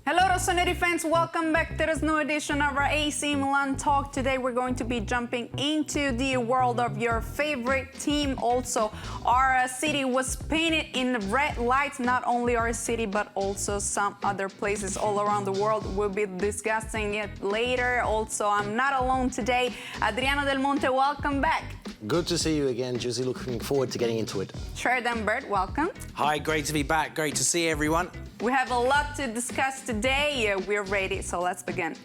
Hello Rossoneri fans, welcome back to this new edition of our AC Milan Talk. Today we're going to be jumping into the world of your favorite team. Also, our city was painted in red lights, not only our city but also some other places all around the world. We'll be discussing it later. Also, I'm not alone today. Adriano Del Monte, welcome back. Good to see you again, Josie. Looking forward to getting into it. Sheridan Bird, welcome. Hi, great to be back. Great to see everyone. We have a lot to discuss today. We're ready, so let's begin.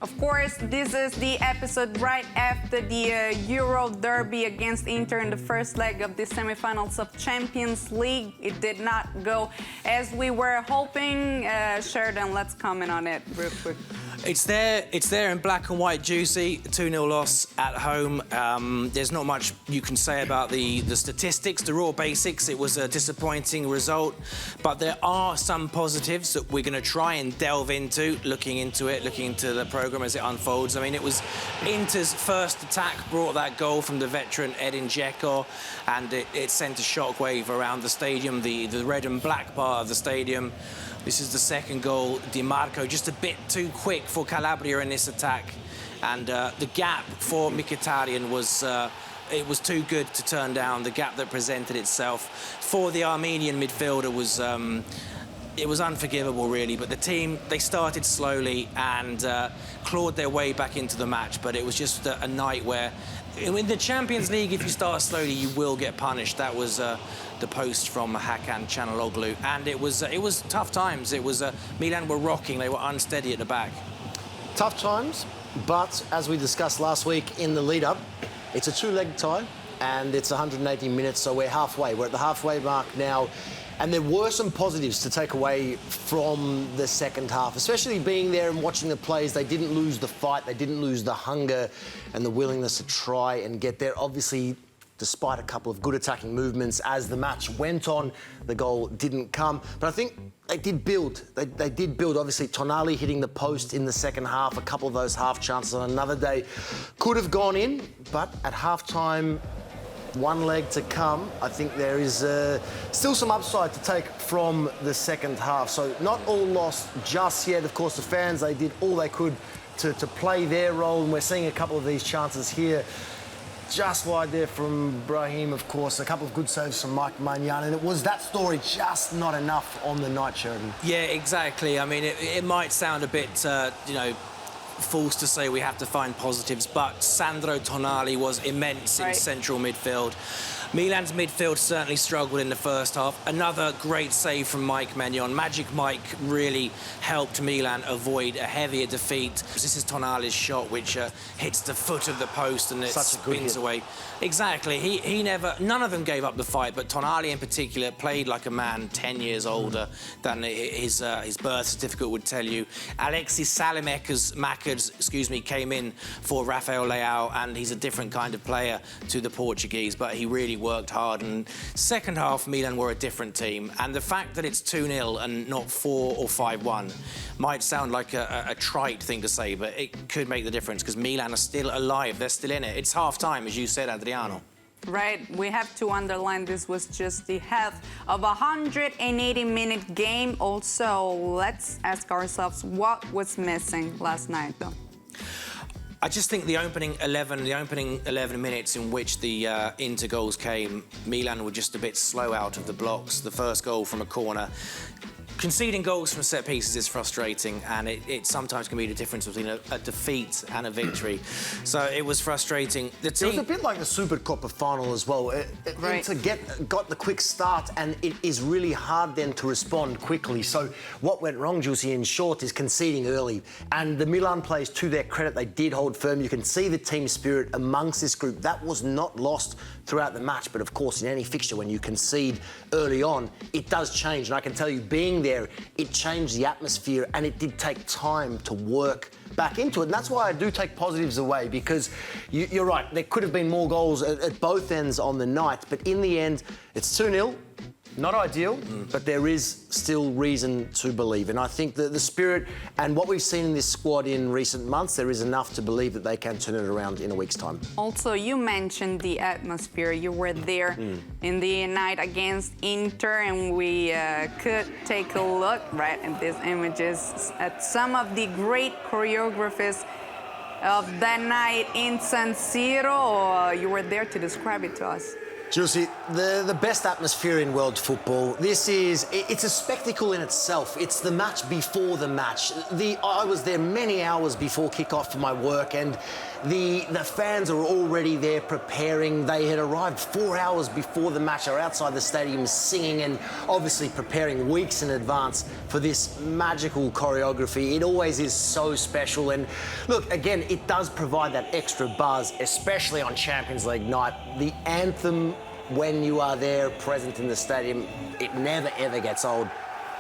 Of course, this is the episode right after the Euro derby against Inter in the first leg of the semifinals of Champions League. It did not go as we were hoping. Sheridan, let's comment on it real quick. It's there in black and white, Juicy. 2-0 loss at home. There's not much you can say about the statistics, the raw basics. It was a disappointing result, but there are some positives that we're going to try and delve into, looking into the programme as it unfolds. I mean, it was Inter's first attack brought that goal from the veteran Edin Dzeko, and it sent a shockwave around the stadium, the red and black part of the stadium. This is the second goal. Di Marco just a bit too quick for Calabria in this attack, and the gap for Mkhitaryan was it was too good to turn down. The gap that presented itself for the Armenian midfielder was it was unforgivable, really. But the team, they started slowly and clawed their way back into the match, but it was just a night where in the Champions League, if you start slowly, you will get punished. That was the post from Hakan Çalhanoğlu, and it was tough times. It was Milan were rocking; they were unsteady at the back. Tough times, but as we discussed last week in the lead-up, it's a two-leg tie, and it's 180 minutes, so we're halfway. We're at the halfway mark now, and there were some positives to take away from the second half, especially being there and watching the players. They didn't lose the fight, they didn't lose the hunger and the willingness to try and get there. Obviously, despite a couple of good attacking movements as the match went on, the goal didn't come. But I think they did build. They did build. Obviously, Tonali hitting the post in the second half, a couple of those half chances on another day could have gone in, but at half-time, one leg to come. I think there is still some upside to take from the second half. So not all lost just yet. Of course, the fans, they did all they could to play their role, and we're seeing a couple of these chances here. Just wide there from Brahim, of course. A couple of good saves from Mike Maignan, and it was that story just not enough on the night, Sheridan. Yeah, exactly. I mean, it might sound a bit, false to say we have to find positives, but Sandro Tonali was immense in central midfield. Milan's midfield certainly struggled in the first half. Another great save from Mike Maignan. Magic Mike really helped Milan avoid a heavier defeat. This is Tonali's shot, which hits the foot of the post and it spins away. Exactly. He never... None of them gave up the fight, but Tonali in particular played like a man 10 years older than his birth certificate would tell you. Alexis Saelemaekers, came in for Rafael Leao, and he's a different kind of player to the Portuguese, but he really worked hard. And second half, Milan were a different team, and the fact that it's 2-0 and not 4 or 5-1 might sound like a trite thing to say, but it could make the difference because Milan are still alive. They're still in it. It's half-time, as you said, Adriano. Right, we have to underline this was just the half of a 180-minute game. Also, let's ask ourselves what was missing last night, though. I just think the opening 11 minutes in which the Inter goals came, Milan were just a bit slow out of the blocks. The first goal from a corner. Conceding goals from set pieces is frustrating, and it sometimes can be the difference between a defeat and a victory. So it was frustrating. The team... It was a bit like the Supercoppa final as well. Inter got the quick start, and it is really hard then to respond quickly. So what went wrong, Juicy, in short, is conceding early. And the Milan players, to their credit, they did hold firm. You can see the team spirit amongst this group. That was not lost throughout the match, but of course, in any fixture, when you concede early on, it does change. And I can tell you, being there, it changed the atmosphere, and it did take time to work back into it. And that's why I do take positives away, because you're right, there could have been more goals at both ends on the night, but in the end, it's 2-0. Not ideal, but there is still reason to believe. And I think that the spirit and what we've seen in this squad in recent months, there is enough to believe that they can turn it around in a week's time. Also, you mentioned the atmosphere. You were there in the night against Inter, and we could take a look right at these images at some of the great choreographies of that night in San Siro. You were there to describe it to us. Giussi, the best atmosphere in world football. It's a spectacle in itself. It's the match before the match. I was there many hours before kick-off for my work, and the fans are already there preparing. They had arrived 4 hours before the match, are outside the stadium singing and obviously preparing weeks in advance for this magical choreography. It always is so special. And look, again, it does provide that extra buzz, especially on Champions League night. The anthem, when you are there present in the stadium, it never ever gets old.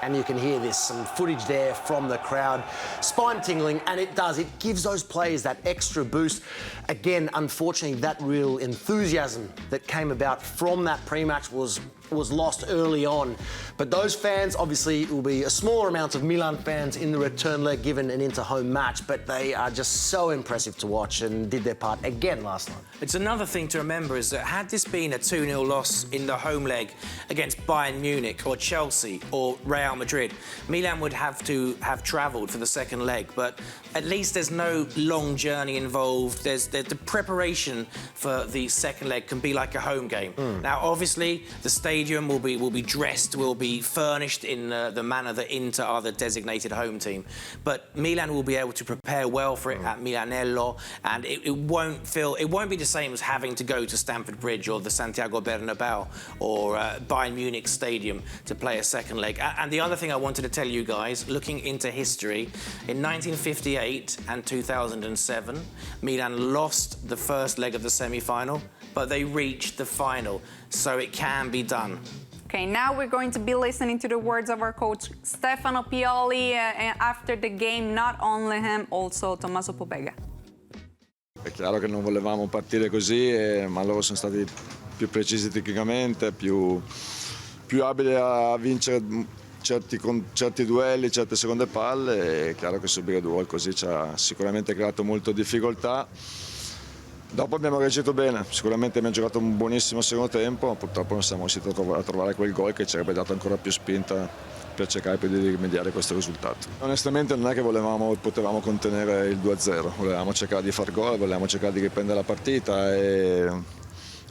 And you can hear some footage there from the crowd, spine tingling, and it gives those players that extra boost. Again, unfortunately, that real enthusiasm that came about from that pre-match was lost early on. But those fans, obviously, it will be a smaller amount of Milan fans in the return leg given an inter-home match, but they are just so impressive to watch and did their part again last night. It's another thing to remember is that had this been a 2-0 loss in the home leg against Bayern Munich or Chelsea or Real Madrid, Milan would have to have travelled for the second leg, but at least there's no long journey involved. There's the preparation for the second leg can be like a home game. Now, obviously, the stadium will be dressed, will be furnished in the manner that Inter are the designated home team. But Milan will be able to prepare well for it at Milanello, and it won't be the same as having to go to Stamford Bridge or the Santiago Bernabeu or Bayern Munich Stadium to play a second leg. And the other thing I wanted to tell you guys, looking into history, in 1958 and 2007, Milan lost the first leg of the semi-final, but they reached the final, so it can be done. Okay, now we're going to be listening to the words of our coach Stefano Pioli after the game, not only him, also Tommaso Pobega. È chiaro che non volevamo partire così, ma loro sono stati più precisi tecnicamente, più abili a vincere certi duelli, certe seconde palle. È chiaro che subire 2 gol così ci ha sicuramente creato molto difficoltà. Dopo abbiamo reagito bene, sicuramente abbiamo giocato un buonissimo secondo tempo, ma purtroppo non siamo riusciti a trovare quel gol che ci avrebbe dato ancora più spinta per cercare più di rimediare questo risultato. Onestamente non è che potevamo contenere il 2-0, volevamo cercare di far gol, volevamo cercare di riprendere la partita e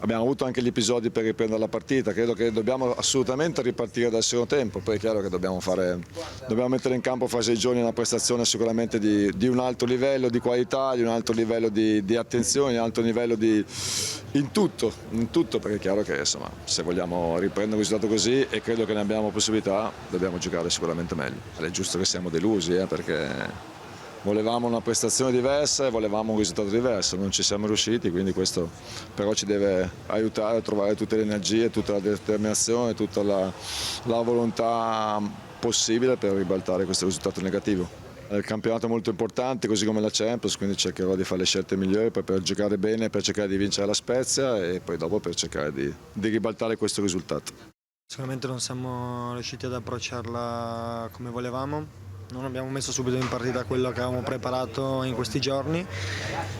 abbiamo avuto anche gli episodi per riprendere la partita. Credo che dobbiamo assolutamente ripartire dal secondo tempo, poi è chiaro che dobbiamo mettere in campo fra 6 giorni una prestazione sicuramente di un alto livello di qualità, di un alto livello di attenzione, di un alto livello in tutto, perché è chiaro che insomma, se vogliamo riprendere un risultato così, e credo che ne abbiamo possibilità, dobbiamo giocare sicuramente meglio. È giusto che siamo delusi, perché volevamo una prestazione diversa e volevamo un risultato diverso, non ci siamo riusciti, quindi questo però ci deve aiutare a trovare tutte le energie, tutta la determinazione, tutta la volontà possibile per ribaltare questo risultato negativo. Il campionato è molto importante, così come la Champions, quindi cercherò di fare le scelte migliori per giocare bene, per cercare di vincere la Spezia e poi dopo per cercare di ribaltare questo risultato. Sicuramente non siamo riusciti ad approcciarla come volevamo. Non abbiamo messo subito in partita quello che avevamo preparato in questi giorni,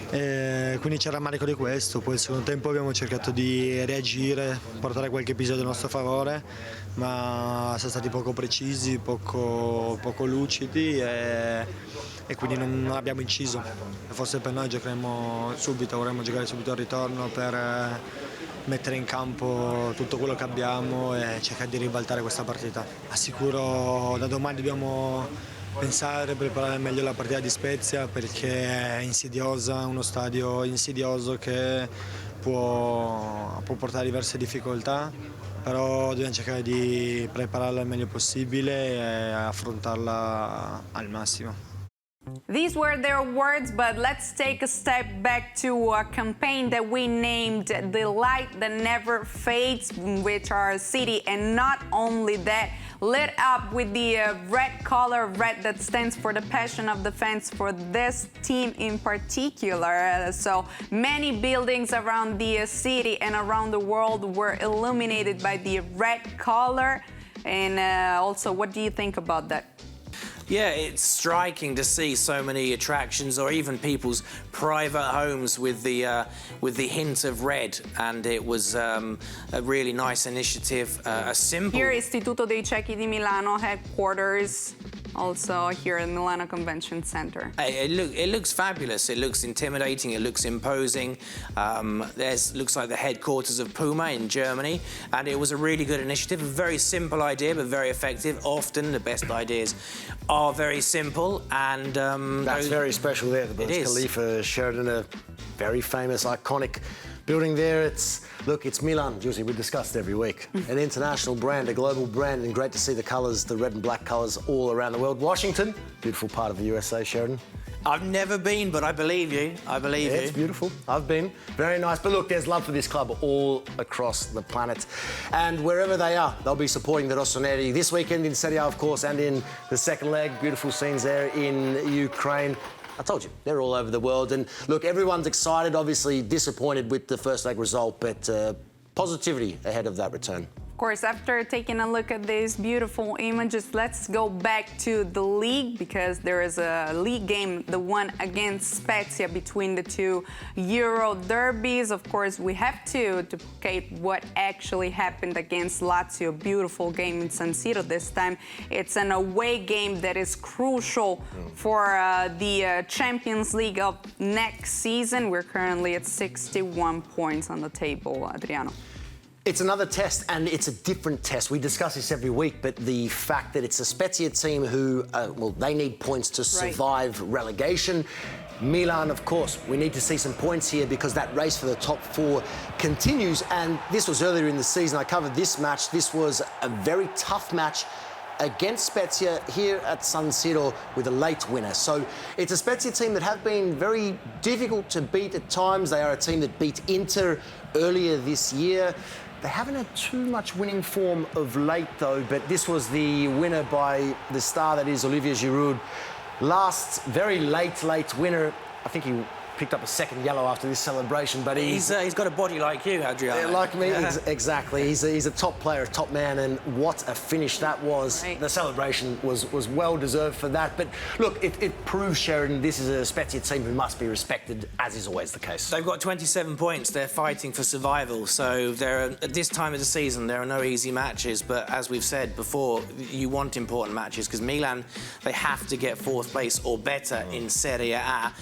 quindi c'è rammarico di questo. Poi il secondo tempo abbiamo cercato di reagire, portare qualche episodio a nostro favore, ma siamo stati poco precisi, poco lucidi e quindi non abbiamo inciso. Forse per noi giocheremo subito, vorremmo giocare subito al ritorno per mettere in campo tutto quello che abbiamo e cercare di ribaltare questa partita. Assicuro da domani dobbiamo pensare, preparare meglio la partita di Spezia perché è insidiosa, uno stadio insidioso che può portare diverse difficoltà, però dobbiamo cercare di prepararla il meglio possibile e affrontarla al massimo. These were their words, but let's take a step back to a campaign that we named The Light That Never Fades, which our city, and not only that, lit up with the red color, red that stands for the passion of the fans for this team in particular. So many buildings around the city and around the world were illuminated by the red color. And also, what do you think about that? Yeah, it's striking to see so many attractions, or even people's private homes with the hint of red, and it was a really nice initiative. A simple. Here, Istituto dei Ciechi di Milano headquarters, also here in Milano Convention Center. It looks fabulous. It looks intimidating. It looks imposing. Looks like the headquarters of Puma in Germany, and it was a really good initiative. A very simple idea, but very effective. Often the best ideas are very simple, and that's very special there. The Burj Khalifa, Sheridan, a very famous, iconic building there. It's Milan, Giusy, we discussed every week. An international brand, a global brand, and great to see the colours, the red and black colours all around the world. Washington, beautiful part of the USA, Sheridan. I've never been, but I believe you. I believe you. It's beautiful. I've been. Very nice. But look, there's love for this club all across the planet. And wherever they are, they'll be supporting the Rossoneri this weekend in Serie A, of course, and in the second leg. Beautiful scenes there in Ukraine. I told you, they're all over the world. And look, everyone's excited, obviously disappointed with the first leg result, but positivity ahead of that return. Of course, after taking a look at these beautiful images, let's go back to the league, because there is a league game, the one against Spezia, between the two Euro derbies. Of course, we have to duplicate what actually happened against Lazio. Beautiful game in San Siro this time. It's an away game that is crucial for the Champions League of next season. We're currently at 61 points on the table, Adriano. It's another test, and it's a different test. We discuss this every week, but the fact that it's a Spezia team who, they need points to survive relegation. Milan, of course, we need to see some points here because that race for the top four continues. And this was earlier in the season. I covered this match. This was a very tough match against Spezia here at San Siro with a late winner. So it's a Spezia team that have been very difficult to beat at times. They are a team that beat Inter earlier this year. They haven't had too much winning form of late, though, but this was the winner by the star that is Olivier Giroud. Last, very late winner. I think he picked up a second yellow after this celebration, but he's got a body like you, Adriano. Like me, exactly. He's a top player, a top man, and what a finish that was. Right. The celebration was well deserved for that. But look, it proves, Sheridan, this is a Spezia team who must be respected, as is always the case. They've got 27 points. They're fighting for survival. So at this time of the season, there are no easy matches. But as we've said before, you want important matches because Milan, they have to get fourth place or better in Serie A.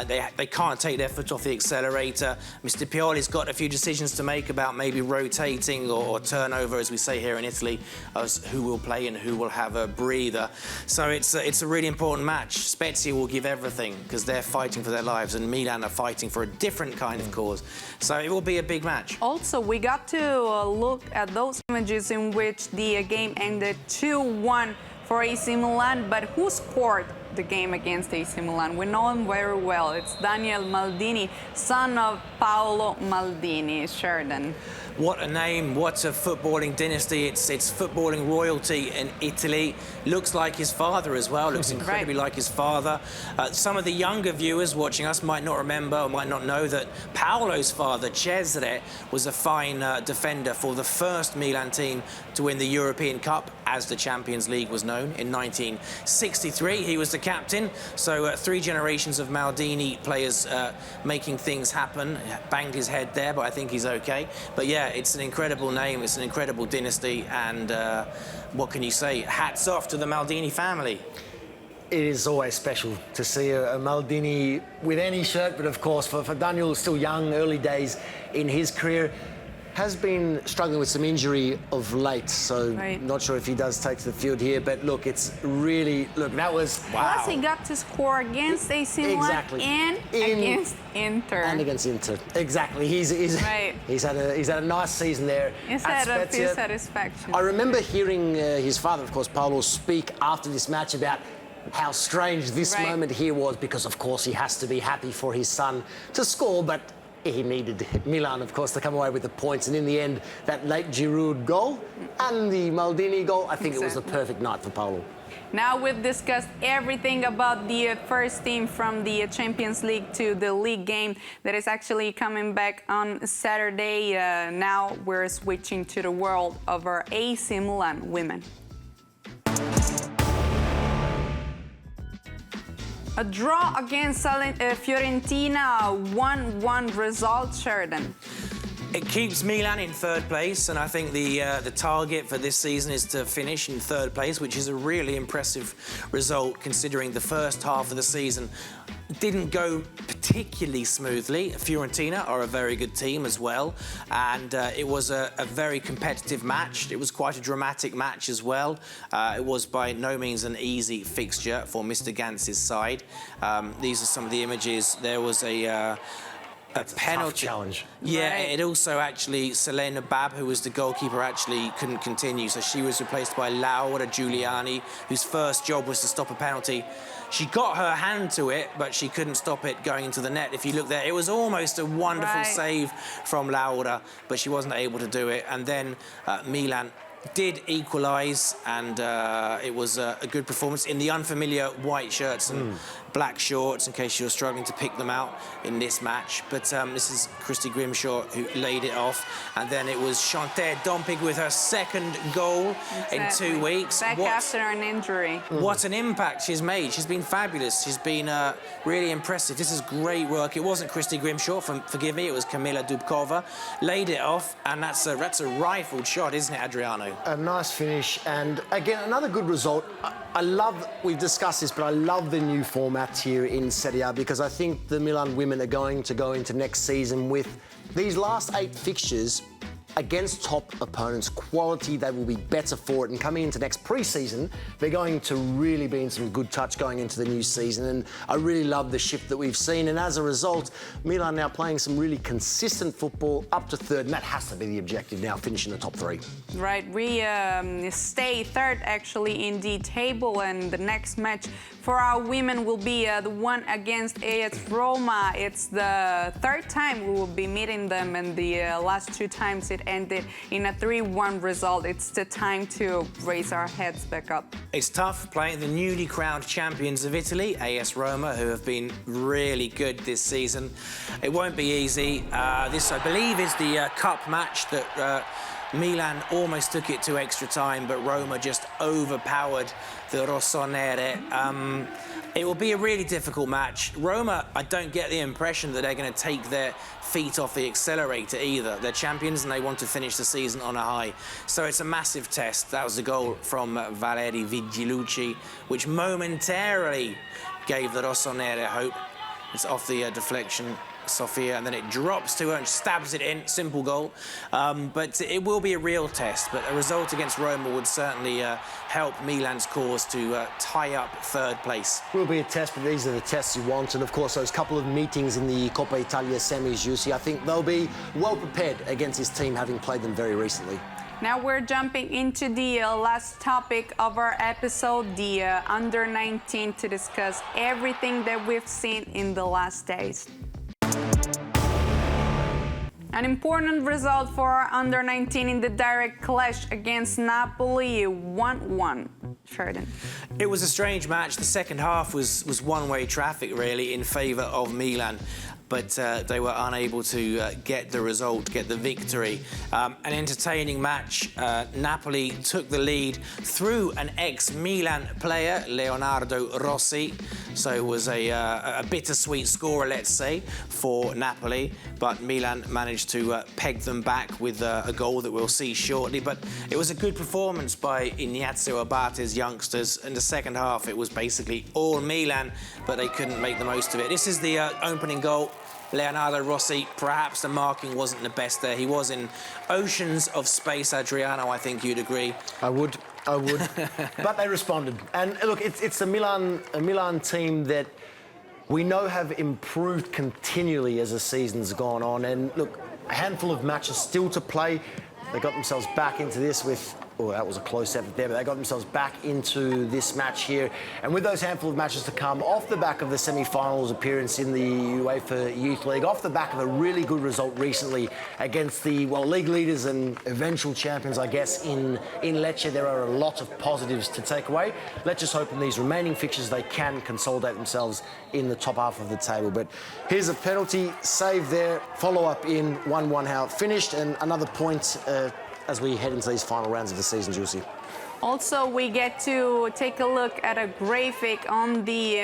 They can't take their foot off the accelerator. Mr. Pioli's got a few decisions to make about maybe rotating or turnover, as we say here in Italy, as who will play and who will have a breather. So it's a really important match. Spezia will give everything because they're fighting for their lives, and Milan are fighting for a different kind of cause. So it will be a big match. Also, we got to look at those images in which the game ended 2-1 for AC Milan, but who scored the game against AC Milan? We know him very well. It's Daniel Maldini, son of Paolo Maldini. Sheridan. What a name, what a footballing dynasty. It's footballing royalty in Italy. Looks like his father as well, looks incredibly like his father. Some of the younger viewers watching us might not remember or might not know that Paolo's father, Cesare, was a fine defender for the first Milan team to win the European Cup, as the Champions League was known, in 1963. He was the captain, so 3 generations of Maldini players making things happen. Banged his head there, but I think he's okay. But yeah, it's an incredible name, it's an incredible dynasty, and what can you say? Hats off to the Maldini family. It is always special to see a Maldini with any shirt, but of course for Daniel, still young, early days in his career, has been struggling with some injury of late, so not sure if he does take to the field here, but look, it's really, that was... Wow. Plus he got to score against AC Milan and against Inter. And against Inter, exactly. He's had a nice season there. He's had a few satisfactions. I remember hearing his father, of course, Paolo, speak after this match about how strange this moment here was, because of course he has to be happy for his son to score, but he needed Milan, of course, to come away with the points. And in the end, that late Giroud goal and the Maldini goal, I think it was the perfect night for Paolo. Now we've discussed everything about the first team from the Champions League to the league game that is actually coming back on Saturday. Now we're switching to the world of our AC Milan women. A draw against Fiorentina, 1-1 result, Sheridan. It keeps Milan in third place, and I think the target for this season is to finish in third place, which is a really impressive result considering the first half of the season didn't go particularly smoothly. Fiorentina are a very good team as well, and it was a very competitive match. It was quite a dramatic match as well. It was by no means an easy fixture for Mr. Gantz's side. These are some of the images. There was a penalty challenge. Yeah, it also actually, Selena Bab, who was the goalkeeper, actually couldn't continue. So she was replaced by Laura Giuliani, whose first job was to stop a penalty. She got her hand to it, but she couldn't stop it going into the net. If you look there, it was almost a wonderful save from Laura, but she wasn't able to do it. And then Milan did equalise, and it was a good performance in the unfamiliar white shirts and black shorts, in case you're struggling to pick them out in this match. But this is Christy Grimshaw who laid it off, and then it was Chantal Dompig with her second goal in 2 weeks. Back after an injury. What an impact she's made. She's been fabulous. She's been really impressive. This is great work. It wasn't Christy Grimshaw, forgive me, it was Kamila Dubkova. Laid it off, and that's a rifled shot, isn't it, Adriano? A nice finish, and again, another good result. I love, we've discussed this, but I love the new format here in Serie A, because I think the Milan women are going to go into next season with these last 8 fixtures against top opponents, quality. They will be better for it, and coming into next pre-season, they're going to really be in some good touch going into the new season, and I really love the shift that we've seen, and as a result, Milan now playing some really consistent football up to third, and that has to be the objective now, finishing the top 3. Right, we stay third actually in the table, and the next match for our women will be the one against AS Roma. It's the third time we will be meeting them, and the last 2 times it ended in a 3-1 result. It's the time to raise our heads back up. It's tough playing the newly crowned champions of Italy, AS Roma, who have been really good this season. It won't be easy. This, I believe, is the cup match that Milan almost took it to extra time, but Roma just overpowered the Rossonere. It will be a really difficult match. Roma, I don't get the impression that they're going to take their feet off the accelerator either. They're champions and they want to finish the season on a high. So it's a massive test. That was the goal from Valeri Vigilucci, which momentarily gave the Rossonere hope. It's off the deflection. Sofia, and then it drops to her and stabs it in. Simple goal. But it will be a real test. But a result against Roma would certainly help Milan's cause to tie up third place. Will be a test, but these are the tests you want. And of course, those couple of meetings in the Coppa Italia semis, Jussi, I think they'll be well prepared against this team, having played them very recently. Now we're jumping into the last topic of our episode, the under-19, to discuss everything that we've seen in the last days. An important result for our under-19 in the direct clash against Napoli, 1-1. Sheridan. It was a strange match. The second half was one-way traffic, really, in favour of Milan. But they were unable to get the result, get the victory. An entertaining match. Napoli took the lead through an ex-Milan player, Leonardo Rossi. So it was a bittersweet scorer, let's say, for Napoli. But Milan managed to peg them back with a goal that we'll see shortly. But it was a good performance by Ignazio Abate's youngsters. In the second half, it was basically all Milan, but they couldn't make the most of it. This is the opening goal. Leonardo Rossi, perhaps the marking wasn't the best there. He was in oceans of space, Adriano, I think you'd agree. I would. But they responded. And look, it's a Milan team that we know have improved continually as the season's gone on. And look, a handful of matches still to play. They got themselves back into this with Oh, that was a close effort there, but they got themselves back into this match here. And with those handful of matches to come, off the back of the semi-finals appearance in the UEFA Youth League, off the back of a really good result recently against the, well, league leaders and eventual champions, I guess, in Lecce, there are a lot of positives to take away. Let's just hope in these remaining fixtures they can consolidate themselves in the top half of the table. But here's a penalty save there, follow-up in 1-1 how it finished, and another point as we head into these final rounds of the season, Juicy. Also, we get to take a look at a graphic on the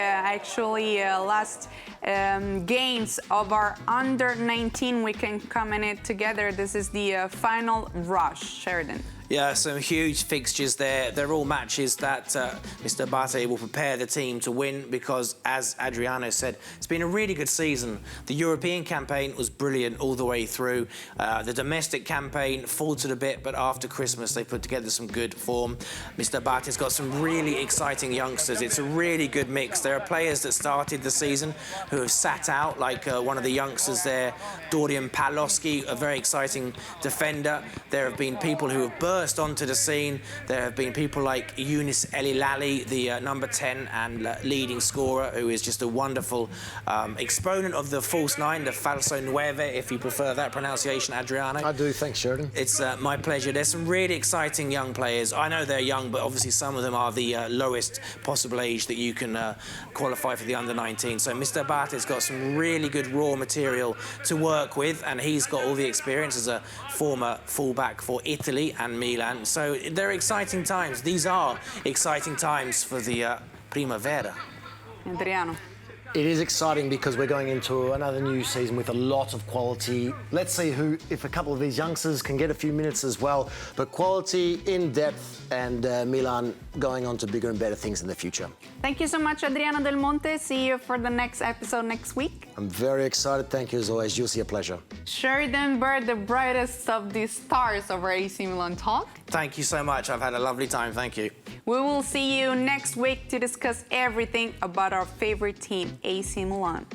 last games of our under-19 weekend coming in together. This is the final rush. Sheridan. Yeah, some huge fixtures there. They're all matches that Mr. Abate will prepare the team to win because, as Adriano said, it's been a really good season. The European campaign was brilliant all the way through. The domestic campaign faltered a bit, but after Christmas they put together some good form. Mr. Abate's got some really exciting youngsters. It's a really good mix. There are players that started the season who have sat out, like one of the youngsters there, Dorian Paloski, a very exciting defender. There have been people who have burst onto the scene. There have been people like Younis Elilali, the number 10 and leading scorer, who is just a wonderful exponent of the false nine, the falso nueve, if you prefer that pronunciation, Adriano. I do, thanks, Sheridan. It's my pleasure. There's some really exciting young players. I know they're young, but obviously some of them are the lowest possible age that you can qualify for the under-19. So Mr. Abate's got some really good raw material to work with, and he's got all the experience as a former fullback for Italy and Milan. So they're exciting times. These are exciting times for the Primavera. Adriano. It is exciting because we're going into another new season with a lot of quality. Let's see if a couple of these youngsters can get a few minutes as well. But quality, in depth, and Milan going on to bigger and better things in the future. Thank you so much, Adriano Del Monte. See you for the next episode next week. I'm very excited. Thank you as always. Juicy, a pleasure. Sheridan Bird, the brightest of the stars of our AC Milan Talk. Thank you so much. I've had a lovely time. Thank you. We will see you next week to discuss everything about our favorite team, AC Milan.